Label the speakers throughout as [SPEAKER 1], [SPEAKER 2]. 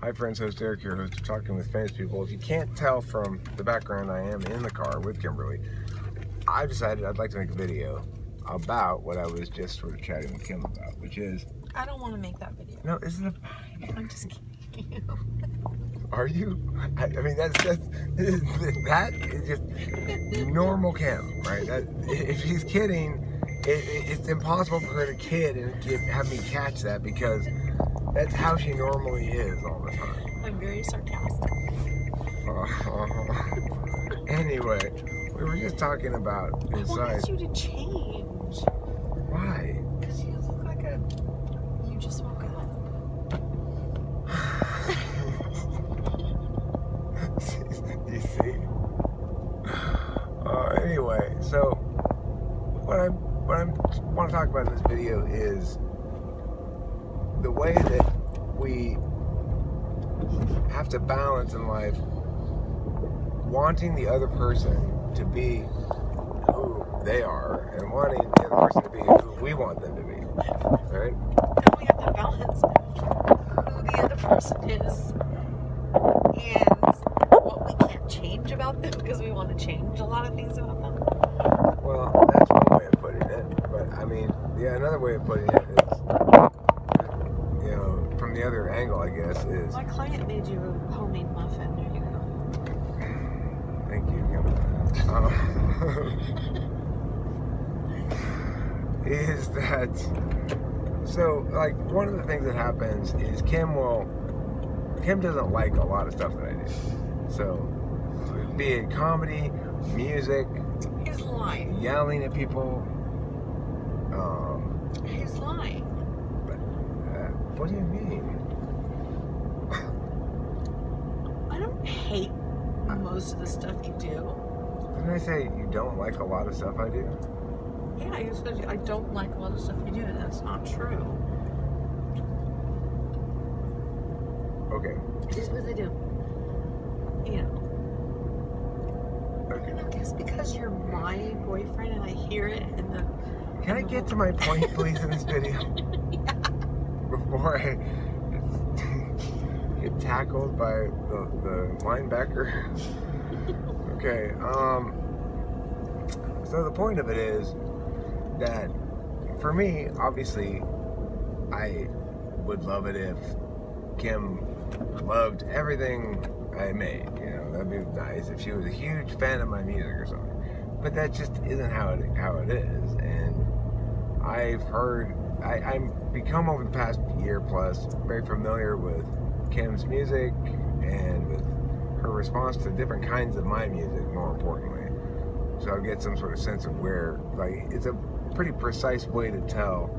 [SPEAKER 1] Hi friends, host Eric here, host of Talking with Famous People. If you can't tell from the background, I am in the car with Kimberly. I decided I'd like to make a video about what I was just sort of chatting with Kim about, which is...
[SPEAKER 2] I don't want to make that video.
[SPEAKER 1] No, isn't it?
[SPEAKER 2] I'm just kidding.
[SPEAKER 1] Are you? I mean, that is just normal Kim, right? If she's kidding, it's impossible for her to kid and have me catch that because that's how she normally is all the time.
[SPEAKER 2] I'm very sarcastic.
[SPEAKER 1] Anyway, we were just talking about his
[SPEAKER 2] I
[SPEAKER 1] size.
[SPEAKER 2] wanted you to change.
[SPEAKER 1] Why?
[SPEAKER 2] Because you look like you just woke up.
[SPEAKER 1] You see? Anyway, so what I want to talk about in this video is the way that we have to balance in life wanting the other person to be who they are and wanting the other person to be who we want them to be, right?
[SPEAKER 2] And we have to balance who the other person is and what we can't change about them because we want to change a lot of things about them.
[SPEAKER 1] Well, that's one way of putting it, but I mean, yeah, another way of putting it is, you know, from the other angle, I guess, is...
[SPEAKER 2] My client made you a homemade muffin. There you go.
[SPEAKER 1] Thank you. Is that... So, like, one of the things that happens is Kim doesn't like a lot of stuff that I do. So, be it comedy, music...
[SPEAKER 2] He's lying.
[SPEAKER 1] Yelling at people.
[SPEAKER 2] He's lying.
[SPEAKER 1] But, what do you mean?
[SPEAKER 2] I don't hate most of the stuff you do.
[SPEAKER 1] Didn't I say you don't like a lot of stuff I do?
[SPEAKER 2] Yeah, you said I don't like a lot of stuff you do, and that's not true.
[SPEAKER 1] Okay.
[SPEAKER 2] Just because I do. You know.
[SPEAKER 1] Okay.
[SPEAKER 2] I guess because you're my boyfriend and I hear it and the...
[SPEAKER 1] Can I get to my point, please, in this video?
[SPEAKER 2] Yeah.
[SPEAKER 1] Before I get tackled by the linebacker. Okay, so the point of it is that for me, obviously, I would love it if Kim loved everything I made, you know, that'd be nice if she was a huge fan of my music or something. But that just isn't how it is, and I'm become over the past year plus very familiar with Kim's music and with her response to different kinds of my music, more importantly. So I'll get some sort of sense of where, like, it's a pretty precise way to tell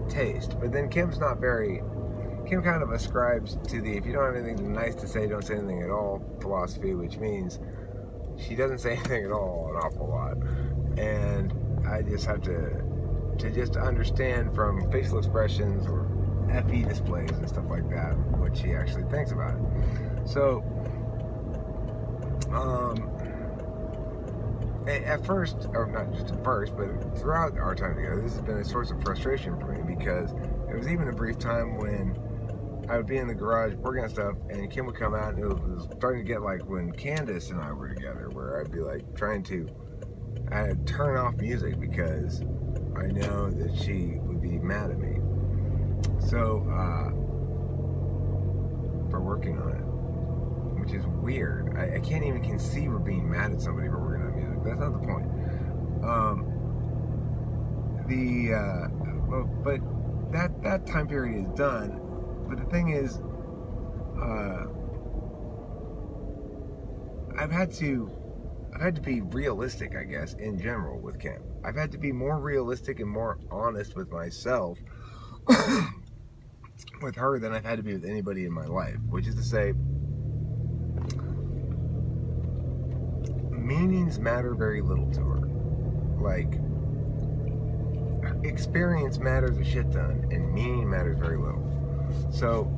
[SPEAKER 1] taste. But then Kim kind of ascribes to the if you don't have anything nice to say, don't say anything at all philosophy, which means she doesn't say anything at all an awful lot. And I just have to just understand from facial expressions or FE displays and stuff like that what she actually thinks about it. So, at first, or not just at first, but throughout our time together, this has been a source of frustration for me because there was even a brief time when I would be in the garage working on stuff and Kim would come out and it was starting to get like when Candace and I were together where I'd be like I'd turn off music because I know that she would be mad at me. So, for working on it, which is weird. I can't even conceive of being mad at somebody for working on music. That's not the point. But that time period is done. But the thing is, I've had to be realistic, I guess, in general with Kim. I've had to be more realistic and more honest with myself with her than I've had to be with anybody in my life. Which is to say, meanings matter very little to her. Like, experience matters a shit ton, and meaning matters very little. So,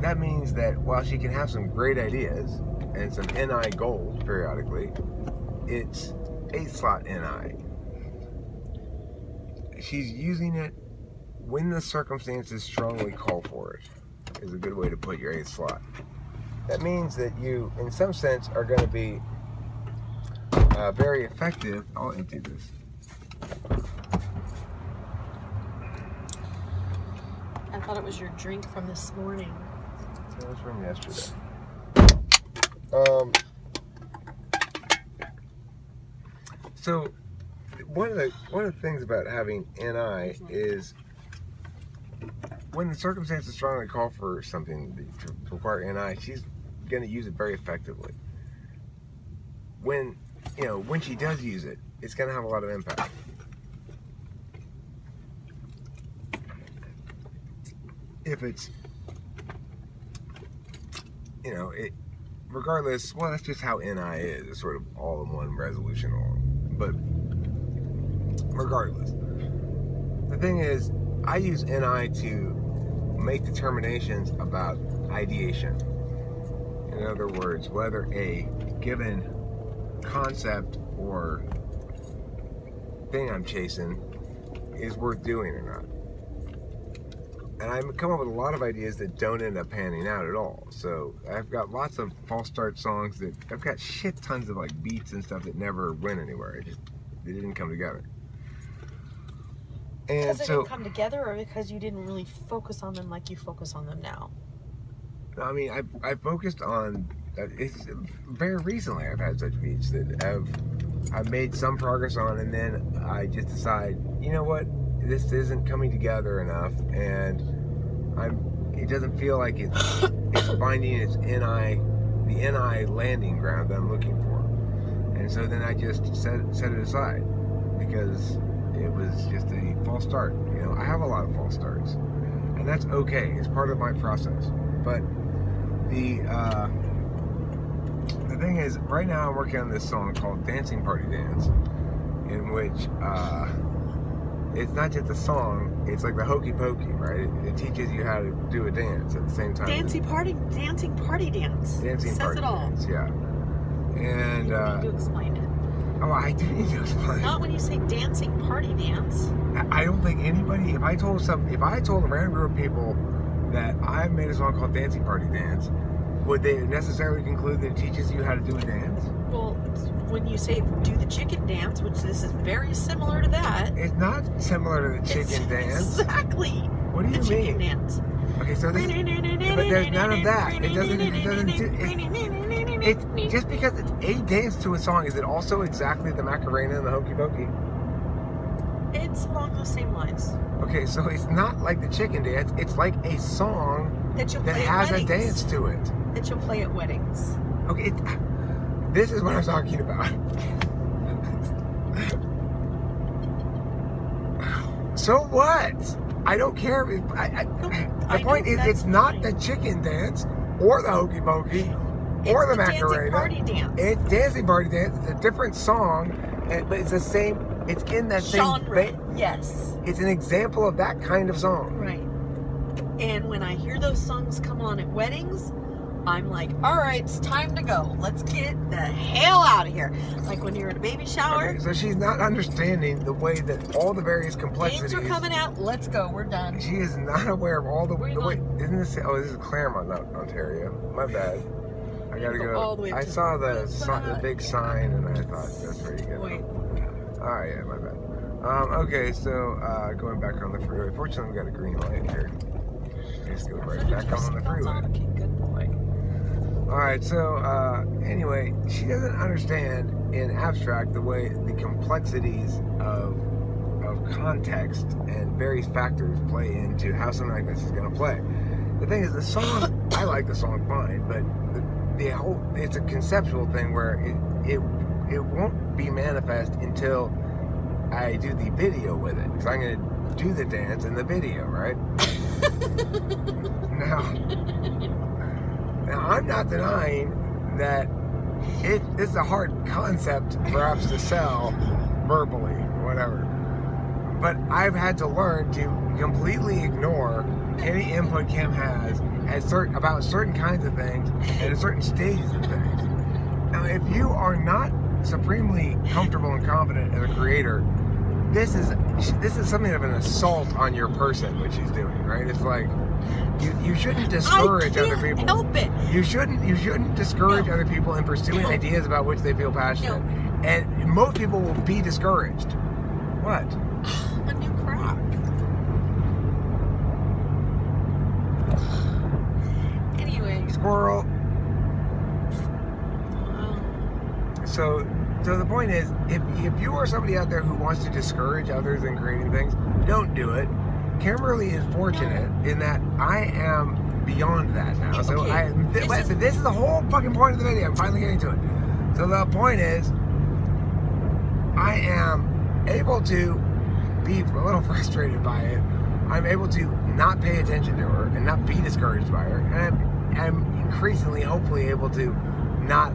[SPEAKER 1] that means that while she can have some great ideas and some NI goals periodically, it's 8-slot NI. She's using it when the circumstances strongly call for it. is a good way to put your 8th slot. That means that you, in some sense, are going to be very effective. I'll empty this.
[SPEAKER 2] I thought it was your drink from this morning.
[SPEAKER 1] That was from yesterday. So one of the things about having NI is when the circumstances strongly call for something to require NI, she's going to use it very effectively. When she does use it, it's going to have a lot of impact. If it's, regardless, well, that's just how NI is. It's sort of all in one resolution. But regardless, the thing is, I use NI to make determinations about ideation. In other words, whether a given concept or thing I'm chasing is worth doing or not. And I come up with a lot of ideas that don't end up panning out at all. So I've got lots of false start songs that I've got shit tons of like beats and stuff that never went anywhere. They didn't come together. And
[SPEAKER 2] because they didn't come together, or because you didn't really focus on them like you focus on them now?
[SPEAKER 1] I mean, I focused on it's very recently I've had such beats that I've made some progress on, and then I just decide, you know what, this isn't coming together enough, and it doesn't feel like it's finding its the NI landing ground that I'm looking for. And so then I just set it aside because it was just a false start. I have a lot of false starts, and that's okay. It's part of my process. But the thing is, right now I'm working on this song called Dancing Party Dance, in which it's not just a song, it's like the hokey pokey, right? It teaches you how to do a dance at the same time.
[SPEAKER 2] Dancing party dance.
[SPEAKER 1] Dancing
[SPEAKER 2] Says
[SPEAKER 1] party
[SPEAKER 2] it all.
[SPEAKER 1] dance, yeah. And
[SPEAKER 2] you need to explain it.
[SPEAKER 1] Oh, I do need to explain.
[SPEAKER 2] Not when you say dancing party dance.
[SPEAKER 1] I don't think anybody, if I told a random group of people that I made a song called Dancing Party Dance, would they necessarily conclude that it teaches you how to do a dance?
[SPEAKER 2] Well, when you say do the chicken dance, which this is very similar to that.
[SPEAKER 1] It's not similar to the chicken dance.
[SPEAKER 2] Exactly.
[SPEAKER 1] What do you mean?
[SPEAKER 2] The chicken dance.
[SPEAKER 1] Okay, so this, but there's none of that. It just because it's a dance to a song, is it also exactly the Macarena and the hokey pokey?
[SPEAKER 2] It's along those same lines.
[SPEAKER 1] Okay, so it's not like the chicken dance. It's like a song that has a dance to it.
[SPEAKER 2] That you'll play at weddings.
[SPEAKER 1] Okay, this is what I'm talking about. So what? I don't care. The point is, it's not the chicken dance or the hokey pokey or the Macarena.
[SPEAKER 2] Dancing party dance.
[SPEAKER 1] It's Dancing Party Dance. It's a different song, but it's the same. It's in that
[SPEAKER 2] genre.
[SPEAKER 1] same.
[SPEAKER 2] Yes.
[SPEAKER 1] It's an example of that kind of song.
[SPEAKER 2] Right. And when I hear those songs come on at weddings, I'm like, all right, it's time to go. Let's get the hell out of here. Like when you're at a baby shower.
[SPEAKER 1] Okay, so she's not understanding the way that all the various complexities.
[SPEAKER 2] Names are coming out. Let's go. We're done.
[SPEAKER 1] She is not aware of all the way. Isn't this? Oh, this is Claremont, not Ontario. My bad. I gotta go.
[SPEAKER 2] All the way
[SPEAKER 1] I saw the big sign, and I thought that's where you get.
[SPEAKER 2] Wait.
[SPEAKER 1] Oh yeah, my bad. Okay, so going back on the freeway. Fortunately, we got a green light here. Just go right back on the freeway.
[SPEAKER 2] Okay, good boy.
[SPEAKER 1] Alright, so anyway, she doesn't understand in abstract the way the complexities of context and various factors play into how something like this is going to play. The thing is, the song, I like the song fine, but it's a conceptual thing where it won't be manifest until I do the video with it. Because I'm going to do the dance in the video, right? Now, I'm not denying that this is a hard concept perhaps to sell verbally, whatever. But I've had to learn to completely ignore any input Kim has about certain kinds of things and at certain stages of things. Now, if you are not supremely comfortable and confident as a creator, this is something of an assault on your person, what she's doing, right? It's like, You shouldn't discourage other
[SPEAKER 2] I can't
[SPEAKER 1] people.
[SPEAKER 2] help it.
[SPEAKER 1] You shouldn't discourage other people in pursuing ideas about which they feel passionate. And most people will be discouraged. What?
[SPEAKER 2] A new crack. Anyway.
[SPEAKER 1] Squirrel. So the point is, if you are somebody out there who wants to discourage others in creating things, don't do it. Kimberly is fortunate in that I am beyond that now.
[SPEAKER 2] Okay.
[SPEAKER 1] So this is the whole fucking point of the video. I'm finally getting to it. So the point is, I am able to be a little frustrated by it. I'm able to not pay attention to her and not be discouraged by her. And I'm increasingly, hopefully, able to not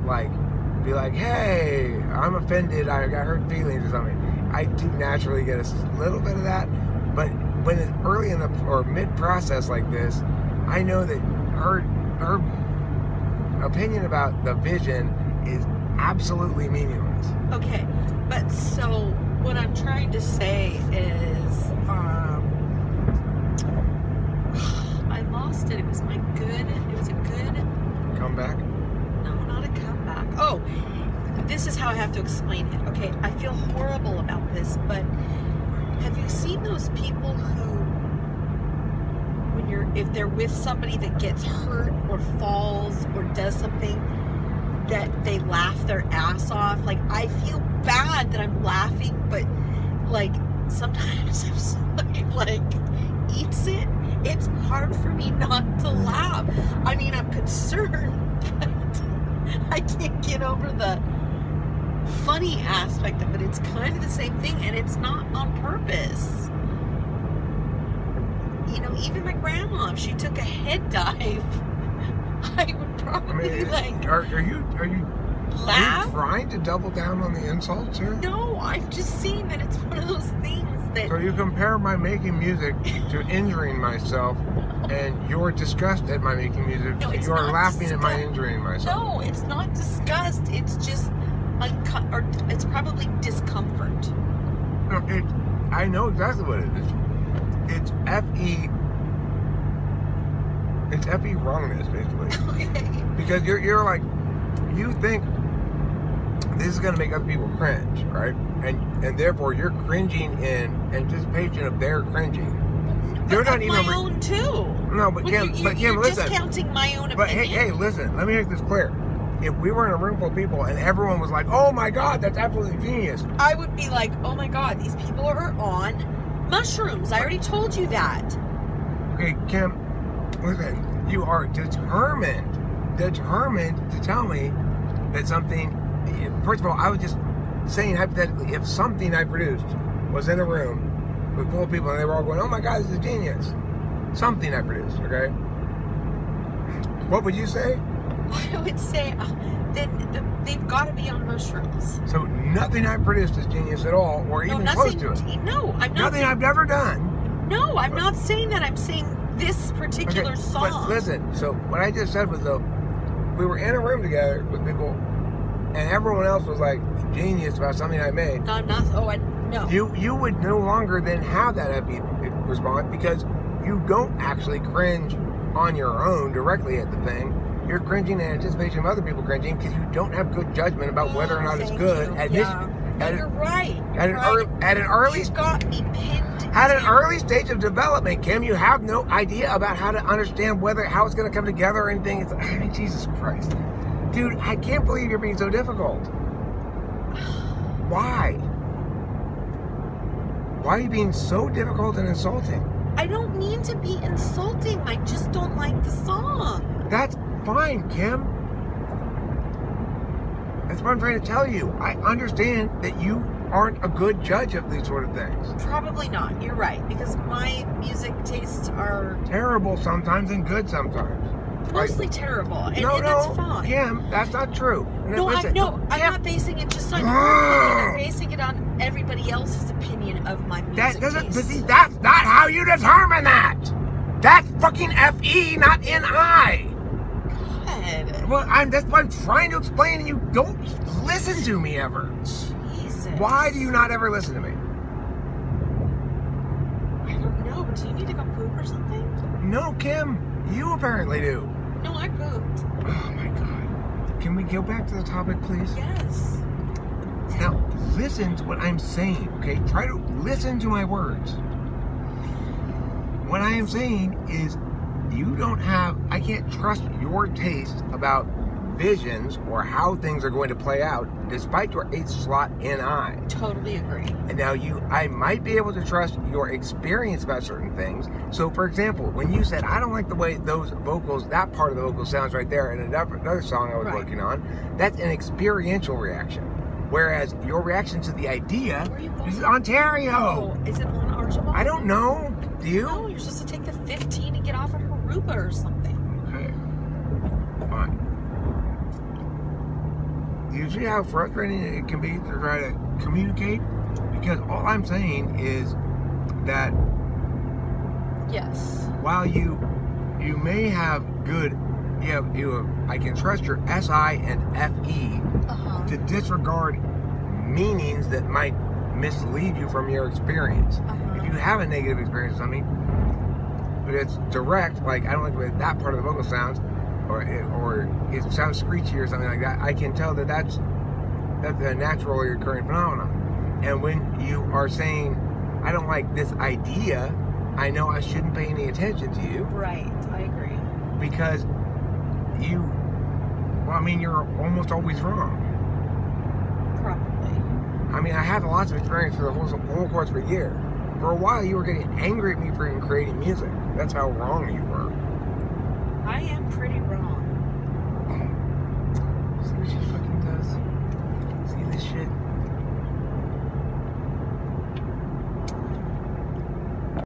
[SPEAKER 1] be like, hey, I'm offended, I got hurt feelings or something. I do naturally get a little bit of that, but when it's early in the or mid-process like this, I know that her opinion about the vision is absolutely meaningless.
[SPEAKER 2] Okay, but so what I'm trying to say is, I lost it. It was a good
[SPEAKER 1] Comeback?
[SPEAKER 2] No, not a comeback. Oh, this is how I have to explain it. Okay, I feel horrible about this, but have you seen those people who, if they're with somebody that gets hurt or falls or does something, that they laugh their ass off? Like, I feel bad that I'm laughing, but sometimes if somebody eats it, it's hard for me not to laugh. I mean, I'm concerned, but I can't get over the funny aspect of it. It's kind of the same thing, and it's not on purpose. Even my grandma, if she took a head dive, I would probably
[SPEAKER 1] Are you
[SPEAKER 2] laugh?
[SPEAKER 1] Are you trying to double down on the insults here?
[SPEAKER 2] No, I'm just saying that it's one of those things that.
[SPEAKER 1] So you compare my making music to injuring myself, and your disgust at my making music,
[SPEAKER 2] No, it's
[SPEAKER 1] you're
[SPEAKER 2] not
[SPEAKER 1] laughing at my
[SPEAKER 2] disgust.
[SPEAKER 1] injuring myself.
[SPEAKER 2] No, it's not disgust. It's just it's probably discomfort.
[SPEAKER 1] No, I know exactly what it is. It's FE. It's FE wrongness, basically.
[SPEAKER 2] Okay.
[SPEAKER 1] Because you're like, you think this is gonna make other people cringe, right? And therefore you're cringing in anticipation of their cringing. You're not even
[SPEAKER 2] my own too.
[SPEAKER 1] No, but Kim,
[SPEAKER 2] you're
[SPEAKER 1] listen.
[SPEAKER 2] discounting my own opinion.
[SPEAKER 1] But hey, listen. Let me make this clear. If we were in a room full of people and everyone was like, "Oh my God, that's absolutely genius,"
[SPEAKER 2] I would be like, "Oh my God, these people are on mushrooms." I already told you that.
[SPEAKER 1] Okay, Kim, listen. You are determined to tell me that something. First of all, I was just saying hypothetically, if something I produced was in a room with full of people and they were all going, "Oh my God, this is genius," something I produced, okay? What would you say?
[SPEAKER 2] I would say, then they've got to be on mushrooms.
[SPEAKER 1] So nothing I produced is genius at all, or even close to it.
[SPEAKER 2] No, I'm not.
[SPEAKER 1] Nothing I've never done.
[SPEAKER 2] No, I'm not saying that. I'm saying this particular song.
[SPEAKER 1] But listen, so what I just said was, though, we were in a room together with people, and everyone else was like genius about something I made.
[SPEAKER 2] No, I'm not. Oh, no.
[SPEAKER 1] You would no longer then have that happy response because you don't actually cringe on your own directly at the thing. You're cringing in anticipation of other people cringing because you don't have good judgment about whether or not it's good.
[SPEAKER 2] You're right.
[SPEAKER 1] At an early
[SPEAKER 2] You've got me pinned.
[SPEAKER 1] At an early stage of development, Kim, you have no idea about how to understand how it's going to come together or anything. It's, I mean, Jesus Christ. Dude, I can't believe you're being so difficult. Why? Why are you being so difficult and insulting?
[SPEAKER 2] I don't mean to be insulting. I just don't like the song.
[SPEAKER 1] That's fine, Kim. That's what I'm trying to tell you. I understand that you aren't a good judge of these sort of things.
[SPEAKER 2] Probably not. You're right. Because my music tastes are
[SPEAKER 1] terrible sometimes and good sometimes.
[SPEAKER 2] Mostly terrible. And that's fine.
[SPEAKER 1] Kim, that's not true.
[SPEAKER 2] No, I'm not basing it just on your opinion. I'm basing it on everybody else's opinion of my music taste.
[SPEAKER 1] That's not how you determine that. That's fucking FE, not NI.
[SPEAKER 2] God.
[SPEAKER 1] Well, that's what I'm trying to explain, and you don't listen to me ever.
[SPEAKER 2] Jesus.
[SPEAKER 1] Why do you not ever listen to me?
[SPEAKER 2] I don't know. Do you need to go poop or something?
[SPEAKER 1] No, Kim, you apparently do.
[SPEAKER 2] No, I pooped.
[SPEAKER 1] Oh my God. Can we go back to the topic, please?
[SPEAKER 2] Yes.
[SPEAKER 1] Now, listen to what I'm saying, okay? Try to listen to my words. What I am saying is I can't trust your taste about visions or how things are going to play out despite your 8th slot in eye.
[SPEAKER 2] Totally agree.
[SPEAKER 1] And now I might be able to trust your experience about certain things. So for example, when you said, I don't like the way those vocals, that part of the vocal sounds right there in another song I was working on, that's an experiential reaction. Whereas your reaction to the idea is Ontario.
[SPEAKER 2] Oh, is it on Archibald?
[SPEAKER 1] I don't know. Do you?
[SPEAKER 2] No, you're supposed to take the 15 and get off at Aruba or something.
[SPEAKER 1] Okay. Fine. Do you see how frustrating it can be to try to communicate? Because all I'm saying is that
[SPEAKER 2] yes,
[SPEAKER 1] while you may have good, I can trust your SI and FE to disregard meanings that might mislead you from your experience. If you have a negative experience with something, but it's direct, like I don't like the way that part of the vocal sounds, or it sounds screechy or something like that, I can tell that that's a natural or occurring phenomenon. And when you are saying, I don't like this idea, I know I shouldn't pay any attention to you.
[SPEAKER 2] Right, I agree.
[SPEAKER 1] Because you're almost always wrong.
[SPEAKER 2] Probably.
[SPEAKER 1] I mean, I had lots of experience for the whole course of a year. For a while, you were getting angry at me for creating music. That's how wrong you were.
[SPEAKER 2] I am pretty wrong.
[SPEAKER 1] See what she fucking does? See this shit?